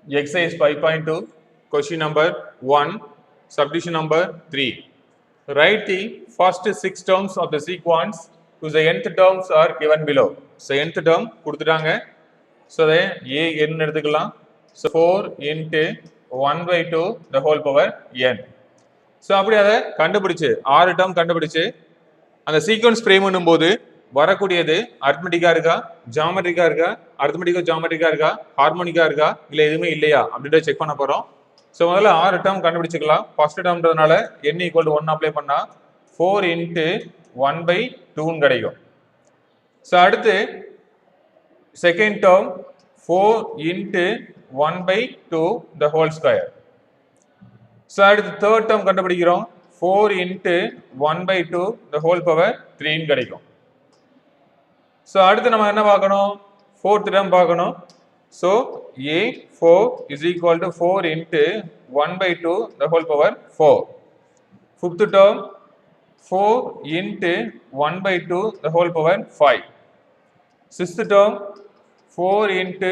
Exercise 5.2, question number 1, subdivision number 3. Write the first 6 terms of the sequence whose nth terms are given below. So, nth term கொடுத்துட்டாங்க. So, they a n எடுத்துக்கலாம். So, 4 into 1 by 2 the whole power n. So, அப்படி அதை கண்டுபிடிச்சு 6 term கண்டுபிடிச்சு அந்த sequence frame பண்ணும்போது வரக்கூடியது அரித்மெட்டிக்கா இருக்கா, ஜியாமெட்ரிக்கா இருக்கா, அரித்மெட்டிக்கோ ஜியாமெட்ரிக்கா இருக்கா, ஹார்மோனிக்கா இருக்கா, இல்ல எதுவுமே இல்லையா அப்படின்றத செக் பண்ண போறோம். ஸோ முதல்ல 6 டேர்ம் கண்டுபிடிச்சிக்கலாம். ஃபர்ஸ்ட் டேர்ம்ன்றதுனால n ஈக்குவல் டு 1 அப்ளை பண்ணா 4 இன்ட்டு 1 பை 2 கிடைக்கும். ஸோ அடுத்து second term 4 into 1 by 2 the whole square. So அடுத்து தேர்ட் டேர்ம் கண்டுபிடிக்கிறோம் 4 into 1 by 2 the whole power 3 கிடைக்கும். ஸோ அடுத்து நம்ம என்ன பார்க்கணும், ஃபோர்த் டேர்ம் பார்க்கணும். So a4 is equal to 4 into 1 by 2 the whole power 4. Fifth term 4 into 1 by 2 the whole power 5. Sixth term 4 into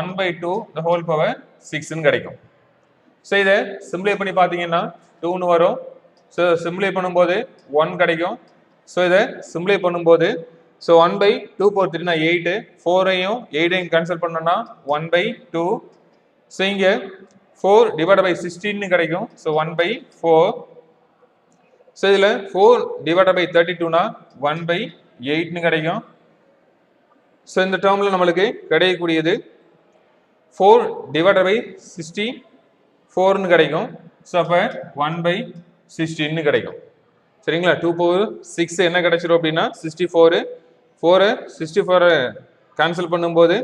1 by 2 the whole power 6 கிடைக்கும். So இதை சிம்பிளை பண்ணி பார்த்தீங்கன்னா 2ன்னு வரும். ஸோ சிம்பிளை பண்ணும்போது 1 கிடைக்கும். ஸோ இதை சிம்பிளை பண்ணும்போது ஸோ 1 by 2 power 3 8, 4ஐயும் 8ஐயும் கேன்சல் பண்ணோம்னா 1 by 2. ஸோ இங்கே 4 டிவைட் பை 16 கிடைக்கும். So 1 by 4. ஸோ இதில் 4 டிவைட் பை 32னா 1 by 8ன்னு கிடைக்கும். ஸோ இந்த டேர்மில் நம்மளுக்கு கிடைக்கக்கூடியது 4 டிவைட் பை 64ன்னு கிடைக்கும். ஸோ அப்போ 1 by 16ன்னு கிடைக்கும். சரிங்களா, 2 power 6 என்ன கிடைச்சிரும் அப்படின்னா 64, 64 கேன்சல் பண்ணும்போது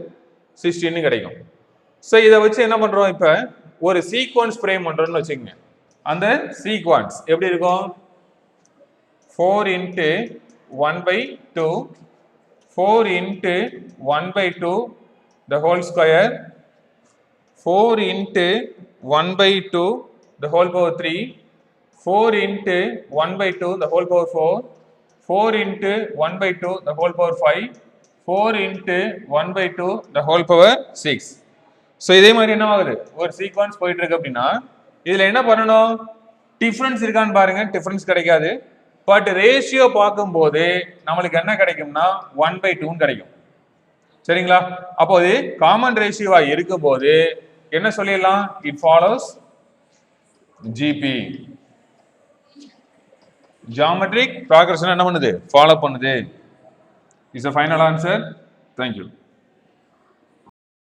16 கிடைக்கும். ஸோ இதை வச்சு என்ன பண்ணுறோம், இப்போ ஒரு சீக்வன்ஸ் ஃப்ரேம் பண்ணுறோம்னு வச்சுக்கோங்க. அந்த சீக்வன்ஸ் எப்படி இருக்கும், 4 into 1 by 2, 4 into 1 by 2 the whole square, 4 into 1 by 2 the whole power 3, 4 into 1 by 2 the whole power 4, 4 into 1 by 2 the whole power 5, 4 into 1 by 2 the whole power 6. So இதே மாதிரி என்ன ஆகுது, ஒரு சீக்வன்ஸ் போயிட்டு இருக்கு அப்படின்னா இதில் என்ன பண்ணணும், டிஃப்ரென்ஸ் இருக்கான்னு பாருங்க. டிஃப்ரென்ஸ் கிடைக்காது. பட் ரேஷியோ பார்க்கும்போது நம்மளுக்கு என்ன கிடைக்கும்னா 1 by 2 கிடைக்கும். சரிங்களா, அப்போ இது காமன் ரேஷியோவா இருக்கும் போது என்ன சொல்லிடலாம், it follows GB, geometric progression என்ன பண்ணுது, ஃபாலோ பண்ணுது. Is a final answer. Thank you.